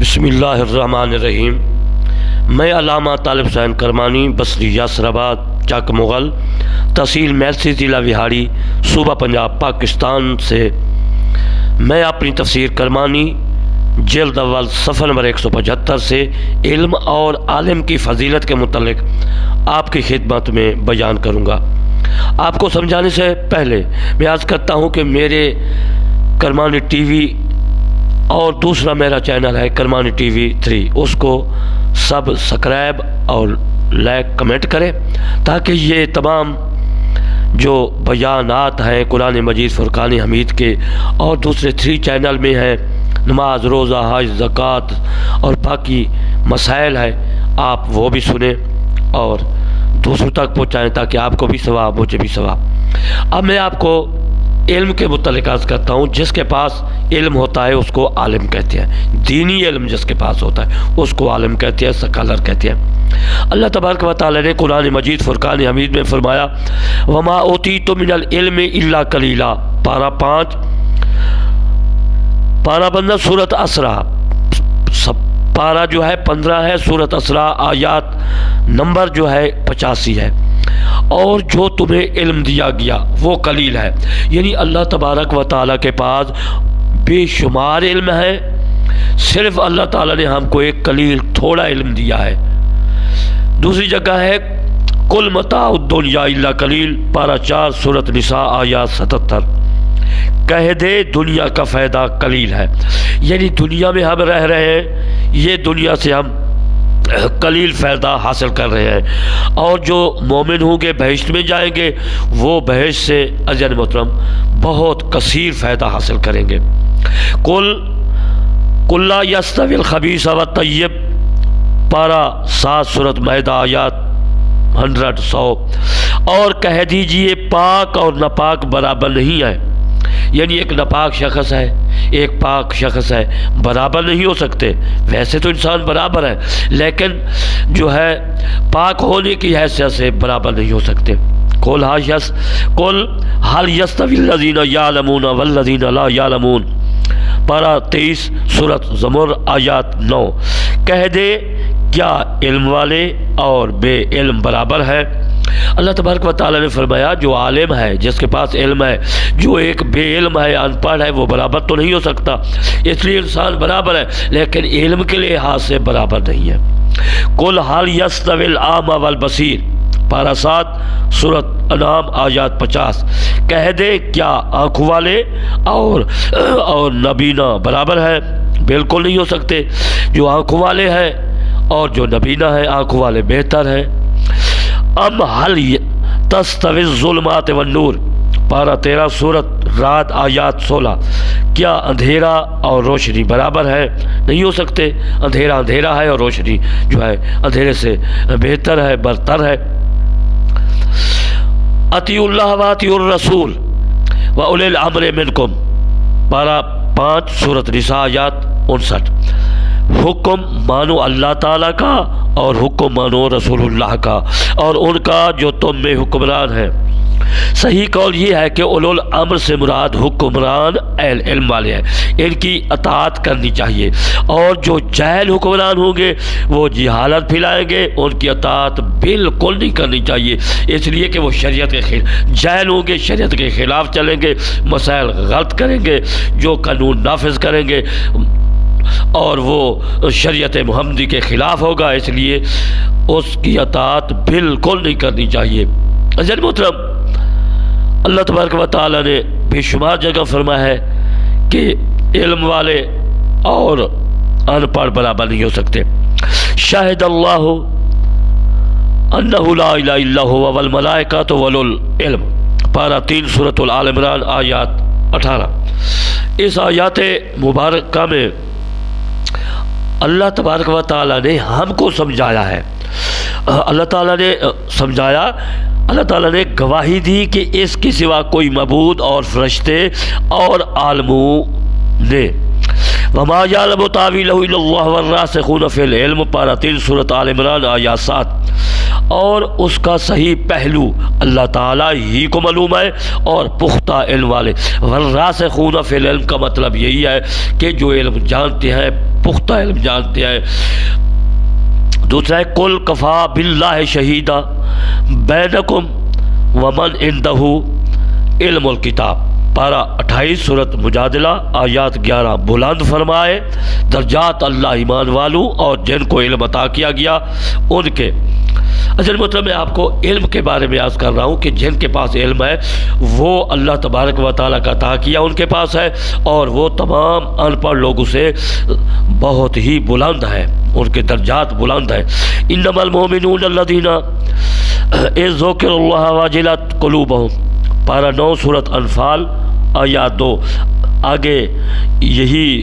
بسم اللہ الرحمن الرحیم۔ میں علامہ طالب حسین کرمانی، بصری یاسر آباد، چک مغل، تحصیل میلسی، ضلع وہاڑی، صوبہ پنجاب، پاکستان سے میں اپنی تفسیر کرمانی جلد اول صفحہ نمبر 175 سے علم اور عالم کی فضیلت کے متعلق آپ کی خدمت میں بیان کروں گا۔ آپ کو سمجھانے سے پہلے میں عرض کرتا ہوں کہ میرے کرمانی ٹی وی اور دوسرا میرا چینل ہے کرمانی ٹی وی 3، اس کو سبسکرائب اور لائک کمنٹ کریں تاکہ یہ تمام جو بیانات ہیں قرآن مجید فرقان حمید کے اور دوسرے 3 چینل میں ہیں، نماز، روزہ، حج، زکوٰۃ اور باقی مسائل ہے، آپ وہ بھی سنیں اور دوسروں تک پہنچائیں تاکہ آپ کو بھی ثواب، مجھے بھی ثواب۔ اب میں آپ کو علم کے متعلق عرض کرتا ہوں۔ جس کے پاس علم ہوتا ہے اس کو عالم کہتے ہیں، دینی علم جس کے پاس ہوتا ہے اس کو عالم کہتے ہیں، سکالر کہتے ہیں۔ اللہ تبارک و تعالی نے قرآن مجید فرقان حمید میں فرمایا وما اوتیتم من العلم الا قلیلا، پارہ 5، پارہ بندہ سورۃ اسرا، پارہ جو ہے 15 ہے، سورۃ اسرا، آیات نمبر جو ہے 85 ہے۔ اور جو تمہیں علم دیا گیا وہ قلیل ہے، یعنی اللہ تبارک و تعالیٰ کے پاس بے شمار علم ہے، صرف اللہ تعالیٰ نے ہم کو ایک قلیل تھوڑا علم دیا ہے۔ دوسری جگہ ہے کل متاع الدنیا الا قلیل، پارہ 4، سورۃ نساء، آیات 77۔ کہہ دے دنیا کا فائدہ قلیل ہے، یعنی دنیا میں ہم رہ رہے ہیں، یہ دنیا سے ہم قلیل فائدہ حاصل کر رہے ہیں، اور جو مومن ہوں گے بہشت میں جائیں گے وہ بہشت سے اجر محترم بہت کثیر فائدہ حاصل کریں گے۔ قل لا یستوی الخبیث والطیب، پارہ 7، سورۃ مائدہ، آیات 100۔ اور کہہ دیجئے پاک اور ناپاک برابر نہیں ہے، یعنی ایک ناپاک شخص ہے، ایک پاک شخص ہے، برابر نہیں ہو سکتے۔ ویسے تو انسان برابر ہے لیکن جو ہے پاک ہونے کی حیثیت سے برابر نہیں ہو سکتے۔ قل هل يستوي الذين يعلمون والذين لا يعلمون، پارہ 23، سورۃ زمر، آیات 9۔ کہہ دے کیا علم والے اور بے علم برابر ہے؟ اللہ تبارک و تعالیٰ نے فرمایا جو عالم ہے، جس کے پاس علم ہے، جو ایک بے علم ہے، ان پڑھ ہے، وہ برابر تو نہیں ہو سکتا۔ اس لیے انسان برابر ہے لیکن علم کے لحاظ سے برابر نہیں ہے۔ قل هل يستوي الاعمى والبصير، پارہ 7، سورۃ انعام، آیات 50۔ کہہ دے کیا آنکھوں والے اور نابینا برابر ہے؟ بالکل نہیں ہو سکتے۔ جو آنکھوں والے ہیں اور جو نابینا ہے، آنکھوں والے بہتر ہیں۔ ام حل تستوی الظلمات والنور، پارہ 13، سورۃ رعد، آیات 16۔ کیا اندھیرا اور روشنی برابر ہے؟ نہیں ہو سکتے۔ اندھیرا اندھیرا ہے اور روشنی جو ہے اندھیرے سے بہتر ہے، برتر ہے۔ اطیعوا اللہ واطیعوا الرسول واولی الامر منکم، پارہ 5، سورۃ نساء، آیات 59۔ حکم مانو اللہ تعالیٰ کا اور حکم مانو رسول اللہ کا اور ان کا جو تم میں حکمران ہے۔ صحیح قول یہ ہے کہ اولو الامر سے مراد حکمران اہل علم والے ہیں، ان کی اطاعت کرنی چاہیے، اور جو جاہل حکمران ہوں گے وہ جہالت پھیلائیں گے، ان کی اطاعت بالکل نہیں کرنی چاہیے، اس لیے کہ وہ شریعت کے خلاف جاہل ہوں گے، شریعت کے خلاف چلیں گے، مسائل غلط کریں گے، جو قانون نافذ کریں گے اور وہ شریعت محمدی کے خلاف ہوگا، اس لیے اس کی اطاعت بالکل نہیں کرنی چاہیے۔ عزیز محترم، اللہ تبارک و تعالیٰ نے بے شمار جگہ فرمایا ہے کہ علم والے اور ان پڑھ برابر نہیں ہو سکتے۔ شاہد اللہ انہ لا الہ الا هو والملائکۃ واولو العلم، پارہ 3، سورۃ آل عمران، آیات 18۔ اس آیات مبارکہ میں اللہ تبارک و تعالیٰ نے ہم کو سمجھایا ہے، اللہ تعالیٰ نے سمجھایا، اللہ تعالیٰ نے گواہی دی کہ اس کے سوا کوئی معبود اور فرشتے اور عالموں نے وما یعلم تاویلہ الا اللہ والراسخون فی العلم، پارہ 3، سورۃ آل عمران، آیات 7۔ اور اس کا صحیح پہلو اللہ تعالیٰ ہی کو معلوم ہے اور پختہ علم والے۔ والراسخون فی العلم کا مطلب یہی ہے کہ جو علم جانتے ہیں پختہ علم جانتے ہیں۔ دوسرا ہے قل کفا باللہ شہیدا بینکم ومن عندہ علم الکتاب، پارہ 28 سورۃ مجادلہ آیات 11۔ بلند فرمائے درجات اللہ ایمان والوں اور جن کو علم عطا کیا گیا ان کے۔ اصل مطلب میں آپ کو علم کے بارے میں عرض کر رہا ہوں کہ جن کے پاس علم ہے وہ اللہ تبارک و تعالیٰ کا عطا کیا ان کے پاس ہے، اور وہ تمام ان پڑھ لوگوں سے بہت ہی بلند ہے، ان کے درجات بلند ہیں۔ انما المؤمنون الذین اذ ذکر اللہ وجلت قلوبہم، پارہ 9 سورۃ انفال آیات 2۔ آگے یہی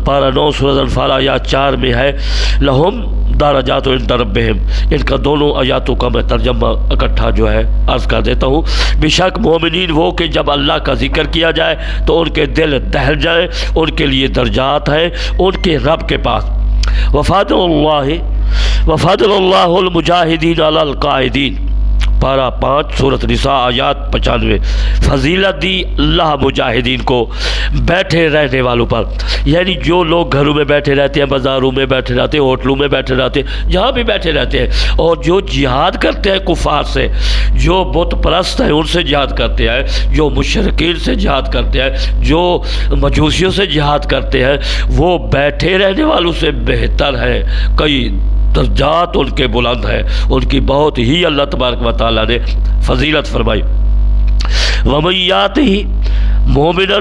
پارہ 9 سورۃ انفال آیات 4 میں ہے لہم درجات عند ربہم۔ ان کا دونوں آیاتوں کا میں ترجمہ اکٹھا جو ہے عرض کر دیتا ہوں۔ بے شک مومنین وہ کہ جب اللہ کا ذکر کیا جائے تو ان کے دل دہل جائیں، ان کے لیے درجات ہیں ان کے رب کے پاس۔ وفضل اللہ المجاہدین علی القاعدین، پارہ 5 سورۃ نساء آیات 95۔ فضیلت دی اللہ مجاہدین کو بیٹھے رہنے والوں پر، یعنی جو لوگ گھروں میں بیٹھے رہتے ہیں، بازاروں میں بیٹھے رہتے ہیں، ہوٹلوں میں بیٹھے رہتے ہیں، جہاں بھی بیٹھے رہتے ہیں، اور جو جہاد کرتے ہیں کفار سے، جو بت پرست ہیں ان سے جہاد کرتے ہیں، جو مشرکین سے جہاد کرتے ہیں، جو مجوسیوں سے جہاد کرتے ہیں، وہ بیٹھے رہنے والوں سے بہتر ہیں۔ کئی درجات ان کے بلند ہیں، ان کی بہت ہی اللہ تبارک و تعالیٰ نے فضیلت فرمائی۔ وَمَن يَأْتِهِ مُؤْمِنًا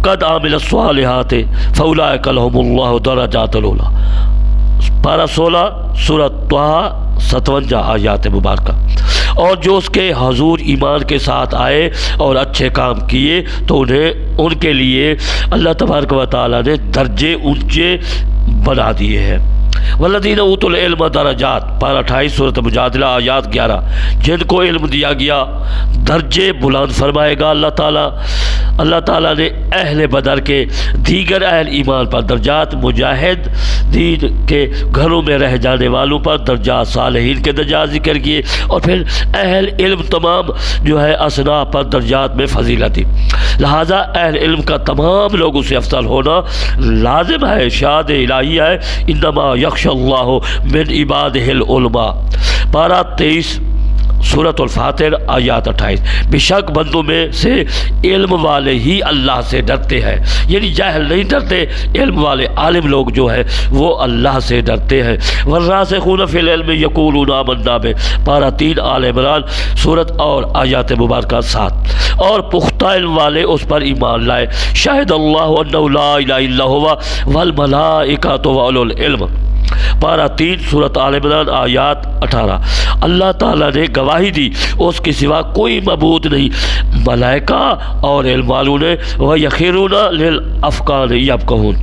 قَدْ عَمِلَ الصَّالِحَاتِ فَأُولَٰئِكَ لَهُمُ اللَّهُ دَرَجَاتُ الْعُلَىٰ، پارہ 16 سورۃ طٰہٰ 57 آیات مبارکہ۔ اور جو اس کے حضور ایمان کے ساتھ آئے اور اچھے کام کیے تو ان کے لیے اللہ تبارک و تعالیٰ نے درجے اونچے بنا دیے ہیں۔ والذین اوتوا العلم درجات، پارہ 28 سورۃ مجادلہ آیات 11۔ جن کو علم دیا گیا درجے بلند فرمائے گا اللہ تعالیٰ۔ اللہ تعالیٰ نے اہل بدر کے دیگر اہل ایمان پر درجات، مجاہد دین کے گھروں میں رہ جانے والوں پر درجات، صالحین کے درجات ذکر کیے، اور پھر اہل علم تمام جو ہے اصناف پر درجات میں فضیلت دی۔ لہٰذا اہل علم کا تمام لوگوں سے افضل ہونا لازم ہے، ارشاد الہی ہے انما یخشی اللہ من عبادہ العلماء، پارہ 23 سورۃ الفاتر آیات 28۔ بے شک بندوں میں سے علم والے ہی اللہ سے ڈرتے ہیں، یعنی جاہل نہیں ڈرتے، علم والے عالم لوگ جو ہیں وہ اللہ سے ڈرتے ہیں۔ والراسخون فی العلم یقولون آمنا بہ، پارہ 3 آل عمران سورۃ اور آیات مبارکہ 7۔ اور پختہ علم والے اس پر ایمان لائے، شاہد اللہ انہ لا الہ الا ہوا والملائکۃ واولو العلم، پارہ 3 سورۃ آل عمران آیات 18۔ اللہ تعالیٰ نے گواہی دی اس کے سوا کوئی معبود نہیں، ملائکہ اور علم والوں نے، وَيَخِرُونَ لِلْأَفْقَانِ يَبْكُونَ،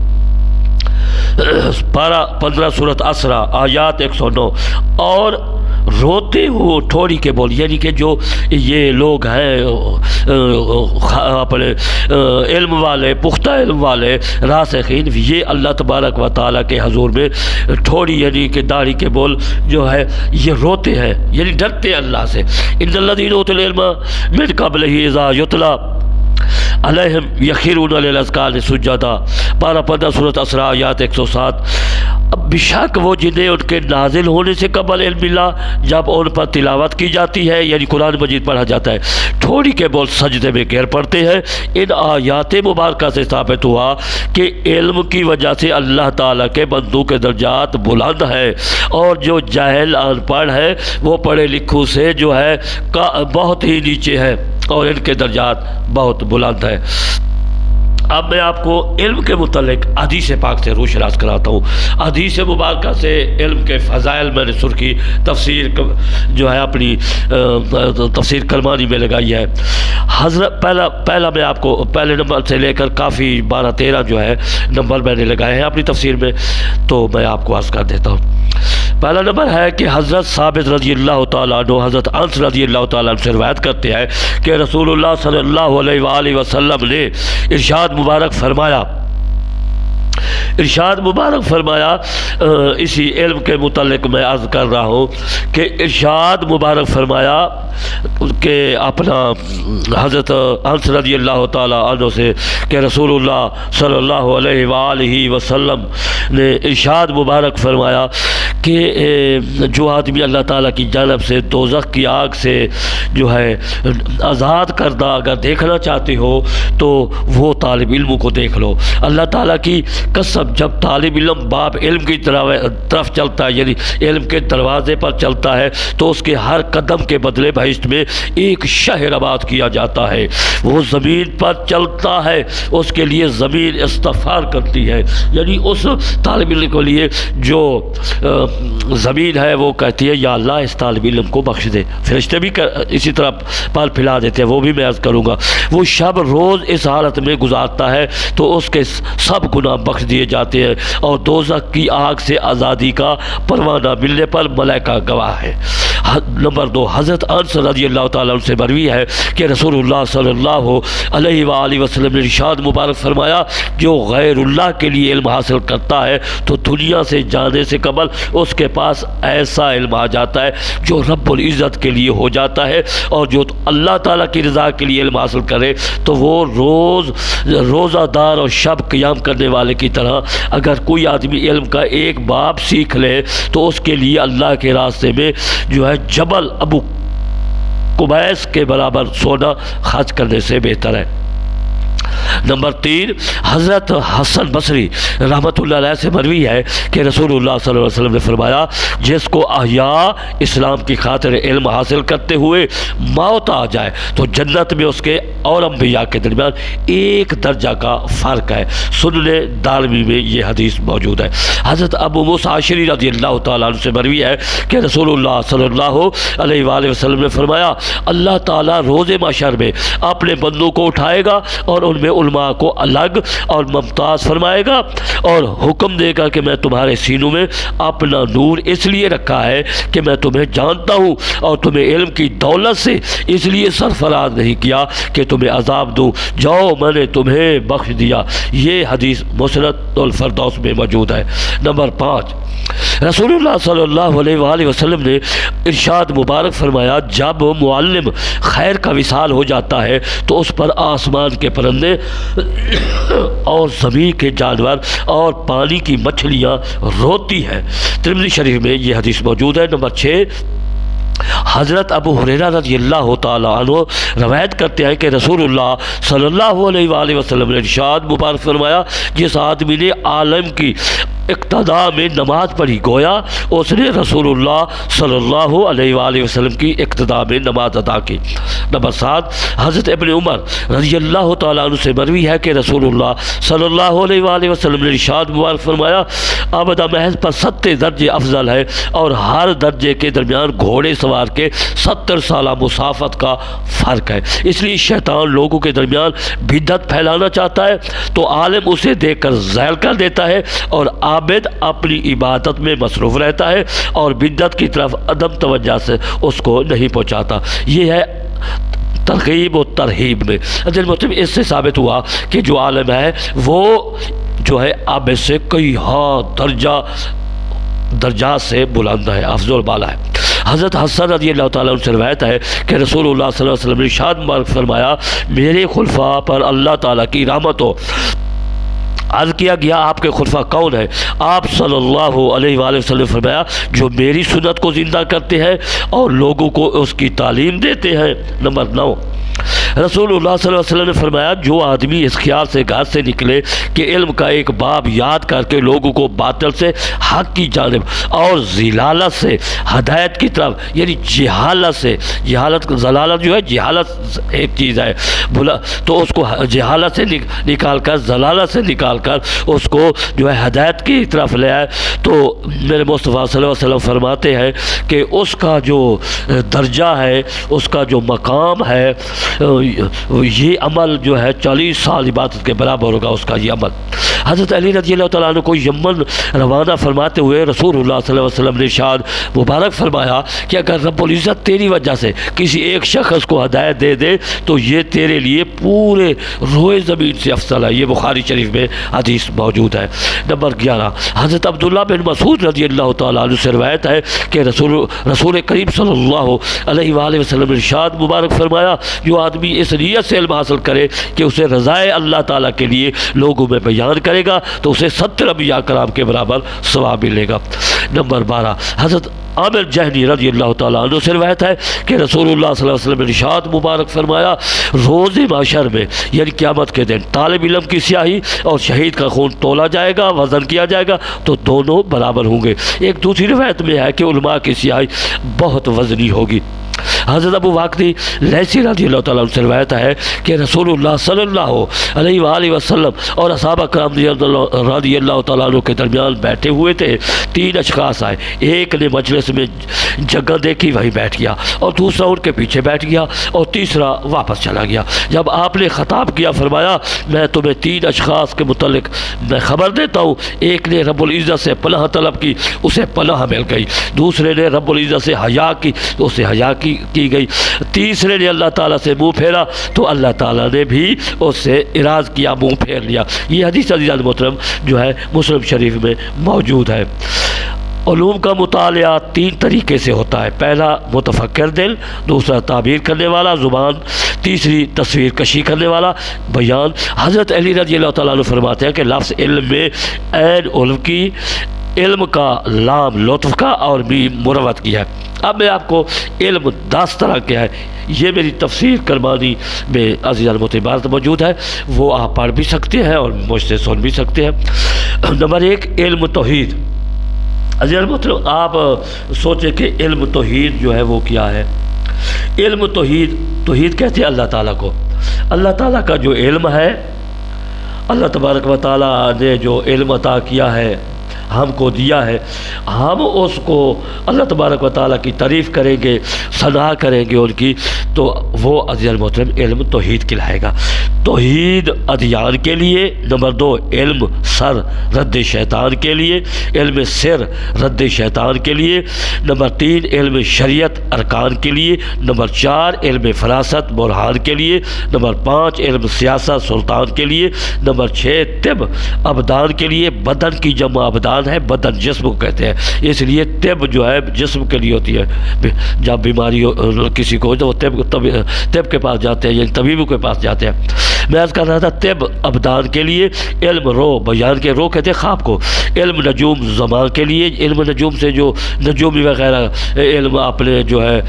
پارہ 15 سورۃ اسرا آیات 109۔ اور روتے ہو ٹھوڑی کے بول، یعنی کہ جو یہ لوگ ہیں اپنے علم والے، پختہ علم والے، راسخین، یہ اللہ تبارک و تعالیٰ کے حضور میں ٹھوڑی یعنی کہ داڑھی کے بول جو ہے یہ روتے ہیں، یعنی ڈرتے ہیں اللہ سے۔ ان الذین اوتوا العلم من قبلہ اذا یتلی علیہم یخرون للاذقان سجدا، پارہ 15 سورۃ اسرا آیات 107۔ اب بشک وہ جنہیں ان کے نازل ہونے سے قبل علم ملا، جب ان پر تلاوت کی جاتی ہے یعنی قرآن مجید پڑھا جاتا ہے، تھوڑی کے بول سجدے میں گر پڑتے ہیں۔ ان آیات مبارکہ سے ثابت ہوا کہ علم کی وجہ سے اللہ تعالیٰ کے بندوں کے درجات بلند ہیں، اور جو جاہل ان پڑھ ہے وہ پڑھے لکھوں سے جو ہے بہت ہی نیچے ہے، اور ان کے درجات بہت بلند ہیں۔ اب میں آپ کو علم کے متعلق حدیث پاک سے روشناس کراتا ہوں۔ حدیث مبارکہ سے علم کے فضائل میں نے سرخی تفسیر جو ہے اپنی تفسیر کلمانی میں لگائی ہے۔ حضرت پہلا میں آپ کو پہلے نمبر سے لے کر کافی 12-13 جو ہے نمبر میں نے لگائے ہیں اپنی تفسیر میں، تو میں آپ کو عرض کر دیتا ہوں۔ پہلا نمبر ہے کہ حضرت ثابت رضی اللہ تعالیٰ عنہ حضرت انس رضی اللہ تعالیٰ عنہ سے روایت کرتے ہیں کہ رسول اللہ صلی اللہ علیہ وآلہ وسلم نے ارشاد مبارک فرمایا، ارشاد مبارک فرمایا، اسی علم کے متعلق میں عرض کر رہا ہوں کہ ارشاد مبارک فرمایا کہ اپنا حضرت انس رضی اللہ تعالی عنہ سے کہ رسول اللہ صلی اللہ علیہ وآلہ وسلم نے ارشاد مبارک فرمایا کہ جو آدمی اللہ تعالیٰ کی جانب سے دوزخ کی آگ سے جو ہے آزاد کردہ اگر دیکھنا چاہتے ہو تو وہ طالب علموں کو دیکھ لو۔ اللہ تعالیٰ کی قسم، جب طالب علم باب علم کی طرف چلتا ہے، یعنی علم کے دروازے پر چلتا ہے، تو اس کے ہر قدم کے بدلے بہشت میں ایک شہر آباد کیا جاتا ہے۔ وہ زمین پر چلتا ہے، اس کے لیے زمین استغفار کرتی ہے، یعنی اس طالب علم کے لیے جو زمین ہے وہ کہتی ہے یا اللہ اس طالب علم کو بخش دے۔ فرشتے بھی اسی طرح پال پھیلا دیتے ہیں، وہ بھی میں عرض کروں گا۔ وہ شب روز اس حالت میں گزارتا ہے تو اس کے سب گناہ بخش دیے جاتے ہیں، اور دوزخ کی آگ سے آزادی کا پروانہ ملنے پر ملائکہ گواہ ہے۔ نمبر 2، حضرت انس رضی اللہ تعالیٰ عنہ سے مروی ہے کہ رسول اللہ صلی اللہ علیہ وآلہ وسلم نے ارشاد مبارک فرمایا، جو غیر اللہ کے لیے علم حاصل کرتا ہے تو دنیا سے جانے سے قبل اس کے پاس ایسا علم آ جاتا ہے جو رب العزت کے لیے ہو جاتا ہے، اور جو اللہ تعالیٰ کی رضا کے لیے علم حاصل کرے تو وہ روزہ دار اور شب قیام کرنے والے کی طرح اگر کوئی آدمی علم کا ایک باب سیکھ لے تو اس کے لیے اللہ کے راستے میں جو ہے جبل ابو قبیس کے برابر سونا خرچ کرنے سے بہتر ہے۔ نمبر 3، حضرت حسن بصری رحمۃ اللہ علیہ سے مروی ہے کہ رسول اللہ صلی اللہ علیہ وسلم نے فرمایا، جس کو احیاء اسلام کی خاطر علم حاصل کرتے ہوئے موت آ جائے تو جنت میں اس کے اور انبیاء کے درمیان ایک درجہ کا فرق ہے۔ سنن دارمی میں یہ حدیث موجود ہے۔ حضرت ابو موسیٰ اشعری رضی اللہ تعالیٰ عنہ سے مروی ہے کہ رسول اللہ صلی اللہ علیہ وآلہ وسلم نے فرمایا، اللہ تعالیٰ روز محشر میں اپنے بندوں کو اٹھائے گا اور ان میں علماء کو الگ اور ممتاز فرمائے گا اور حکم دے گا کہ میں تمہارے سینوں میں اپنا نور اس لیے رکھا ہے کہ میں تمہیں جانتا ہوں اور تمہیں علم کی دولت سے اس لیے سرفراز نہیں کیا کہ تمہیں عذاب دوں، جاؤ میں نے تمہیں بخش دیا۔ یہ حدیث مسند الفردوس میں موجود ہے۔ نمبر 5، رسول اللہ صلی اللہ علیہ وآلہ وسلم نے ارشاد مبارک فرمایا، جب معلم خیر کا وصال ہو جاتا ہے تو اس پر آسمان کے پرندے اور زمین کے جانور اور پانی کی مچھلیاں روتی ہیں۔ ترمذی شریف میں یہ حدیث موجود ہے۔ نمبر 6، حضرت ابو ہریرہ رضی اللہ تعالیٰ عنہ روایت کرتے ہیں کہ رسول اللہ صلی اللہ علیہ وآلہ وسلم نے ارشاد مبارک فرمایا، جس آدمی نے عالم کی اقتداء میں نماز پڑھی گویا اس نے رسول اللہ صلی اللہ علیہ وآلہ وسلم کی اقتداء میں نماز ادا کی۔ نمبر 7، حضرت ابن عمر رضی اللہ تعالیٰ عنہ سے مروی ہے کہ رسول اللہ صلی اللہ علیہ وآلہ وسلم نے ارشاد مبارک فرمایا، عبد محض پر 70 درجے افضل ہے اور ہر درجے کے درمیان گھوڑے سوار کے 70 سالہ مسافت کا فرق ہے۔ اس لیے شیطان لوگوں کے درمیان بدعت پھیلانا چاہتا ہے تو عالم اسے دیکھ کر ذیل کر دیتا ہے اور عابد اپنی عبادت میں مصروف رہتا ہے اور بدعت کی طرف عدم توجہ سے اس کو نہیں پہنچاتا۔ یہ ہے ترغیب و ترہیب میں۔ مطلب اس سے ثابت ہوا کہ جو عالم ہے وہ جو ہے عابد سے کئی درجات سے بلند ہے، افضل بالا ہے۔ حضرت حسن رضی اللہ تعالیٰ عنہ سے روایت ہے کہ رسول اللہ صلی اللہ علیہ وسلم نے ارشاد مبارک فرمایا، میرے خلفاء پر اللہ تعالیٰ کی رحمت ہو۔ عرض کیا گیا آپ کے خلفاء کون ہیں؟ آپ صلی اللہ علیہ وآلہ وسلم نے فرمایا، جو میری سنت کو زندہ کرتے ہیں اور لوگوں کو اس کی تعلیم دیتے ہیں۔ نمبر 9، رسول اللہ صلی اللہ علیہ وسلم نے فرمایا، جو آدمی اس خیال سے گھر سے نکلے کہ علم کا ایک باب یاد کر کے لوگوں کو باطل سے حق کی جانب اور ضلالت سے ہدایت کی طرف، یعنی جہالت سے، ضلالت جو ہے جہالت ایک چیز ہے تو اس کو جہالت سے نکال کر، ضلالت سے نکال کر اس کو جو ہے ہدایت کی طرف لے آئے، تو میرے مصطفیٰ صلی اللہ علیہ وسلم فرماتے ہیں کہ اس کا جو درجہ ہے، اس کا جو مقام ہے، یہ عمل جو ہے 40 سال عبادت کے برابر ہوگا اس کا یہ عمل۔ حضرت علی رضی اللہ تعالیٰ عنہ کو یمن روانہ فرماتے ہوئے رسول اللہ صلی اللہ علیہ وسلم نے ارشاد مبارک فرمایا کہ اگر رب العزت تیری وجہ سے کسی ایک شخص کو ہدایت دے دے تو یہ تیرے لیے پورے روئے زمین سے افضل ہے۔ یہ بخاری شریف میں حدیث موجود ہے۔ نمبر 11، حضرت عبداللہ بن مسعود رضی اللہ تعالیٰ عنہ سے روایت ہے کہ رسول کریم صلی اللہ علیہ وآلہ وسلم نے ارشاد مبارک فرمایا جو آدمی اس نیت سے علم حاصل کرے کہ اسے رضائے اللہ تعالیٰ کے لیے لوگوں میں بیان کرے گا تو اسے 70 انبیاء کرام کے برابر ثواب ملے گا۔ نمبر 12، حضرت عامر جہنی رضی اللہ تعالیٰ عنہ سے روایت ہے کہ رسول اللہ صلی اللہ علیہ وسلم نے ارشاد مبارک فرمایا روز محشر میں یعنی قیامت کے دن طالب علم کی سیاہی اور شہید کا خون تولا جائے گا، وزن کیا جائے گا تو دونوں برابر ہوں گے۔ ایک دوسری روایت میں ہے کہ علماء کی سیاہی بہت وزنی ہوگی۔ حضرت ابو واقدی لیثی رضی اللہ تعالیٰ عنہ سے روایت ہے کہ رسول اللہ صلی اللہ علیہ وآلہ وسلم اور صحابہ کرام رضی اللہ تعالیٰ عنہ کے درمیان بیٹھے ہوئے تھے۔ 3 اشخاص آئے، ایک نے مجلس میں جگہ دیکھی وہیں بیٹھ گیا اور دوسرا ان کے پیچھے بیٹھ گیا اور تیسرا واپس چلا گیا۔ جب آپ نے خطاب کیا فرمایا میں تمہیں 3 اشخاص کے متعلق میں خبر دیتا ہوں، ایک نے رب العزت سے پناہ طلب کی اسے پناہ مل گئی، دوسرے نے رب العزت سے حیا کی تو اسے حیا کی گئی، تیسرے نے اللہ تعالیٰ سے منہ پھیرا تو اللہ تعالیٰ نے بھی اس سے اراض کیا، منہ پھیر لیا۔ یہ حدیث عزیزان محترم جو ہے مسلم شریف میں موجود ہے۔ علوم کا مطالعہ 3 طریقے سے ہوتا ہے، پہلا متفکر دل، دوسرا تعبیر کرنے والا زبان، تیسری تصویر کشی کرنے والا بیان۔ حضرت علی رضی اللہ تعالیٰ عنہ فرماتے ہیں کہ لفظ علم میں عین علم کی، علم کا لام لطف کا اور بھی مروت کی ہے۔ اب میں آپ کو علم 10 طرح کے ہے، یہ میری تفسیر کرمانی میں عزیزان محترم موجود ہے، وہ آپ پڑھ بھی سکتے ہیں اور مجھ سے سن بھی سکتے ہیں۔ نمبر 1 علم توحید۔ عزیزان محترم آپ سوچیں کہ علم توحید جو ہے وہ کیا ہے۔ علم توحید کہتے ہیں اللہ تعالیٰ کو۔ اللہ تعالیٰ کا جو علم ہے، اللہ تبارک و تعالیٰ نے جو علم عطا کیا ہے ہم کو دیا ہے، ہم اس کو اللہ تبارک و تعالیٰ کی تعریف کریں گے، ثنا کریں گے ان کی، تو وہ عزیز المحترم علم توحید کہلائے گا۔ توحید ادیان کے لیے۔ نمبر 2 علم سر رد شیطان کے لیے، علم سر رد شیطان کے لیے۔ نمبر 3 علم شریعت ارکان کے لیے۔ نمبر 4 علم فراست برہان کے لیے۔ نمبر 5 علم سیاست سلطان کے لیے۔ نمبر 6 طب ابدان کے لیے، بدن کی جمع ابدان ہے، بدن جسم کو کہتے ہیں، اس لیے طب جو ہے جسم کے لیے ہوتی ہے۔ جب بیماری کسی کو تو وہ طب کے پاس جاتے ہیں، یعنی طبیبوں کے پاس جاتے ہیں۔ میں عرض کر رہا تھا طب ابدان کے لیے، علم رو بیان کے رو کہتے ہیں خواب کو، علم نجوم زمان کے لیے، علم نجوم سے جو نجومی وغیرہ علم آپ نے جو ہے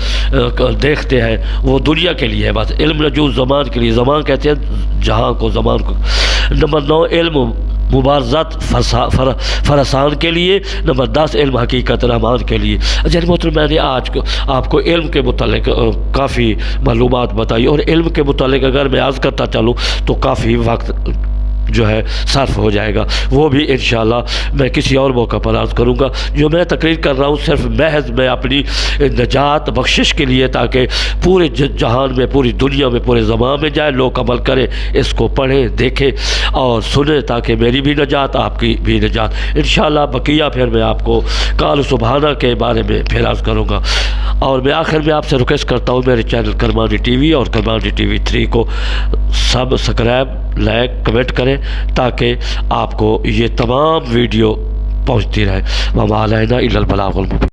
دیکھتے ہیں وہ دنیا کے لیے ہے بس، علم نجوم زمان کے لیے، زمان کہتے ہیں جہاں کو، زمان کو۔ نمبر 9 علم مبارزات فرسان کے لیے۔ نمبر 10 علم حقیقت رحمان کے لیے۔ جناب محترم میں نے آج آپ کو علم کے متعلق کافی معلومات بتائی، اور علم کے متعلق اگر میں عرض کرتا چلوں تو کافی وقت جو ہے صرف ہو جائے گا، وہ بھی انشاءاللہ میں کسی اور موقع پر عرض کروں گا۔ جو میں تقریر کر رہا ہوں صرف محض میں اپنی نجات بخشش کے لیے، تاکہ پورے جہان میں، پوری دنیا میں، پورے زمان میں جائے، لوگ عمل کریں، اس کو پڑھیں، دیکھیں اور سنیں، تاکہ میری بھی نجات، آپ کی بھی نجات انشاءاللہ۔ بقیہ پھر میں آپ کو قال سبحانہ کے بارے میں پھر عرض کروں گا۔ اور میں آخر میں آپ سے ریکویسٹ کرتا ہوں میرے چینل کرمانی ٹی وی اور کرمانی ٹی وی 3 کو سبسکرائب، لائک، کمنٹ کریں، تاکہ آپ کو یہ تمام ویڈیو پہنچتی رہے۔ وما علینا الا البلاغ المبین۔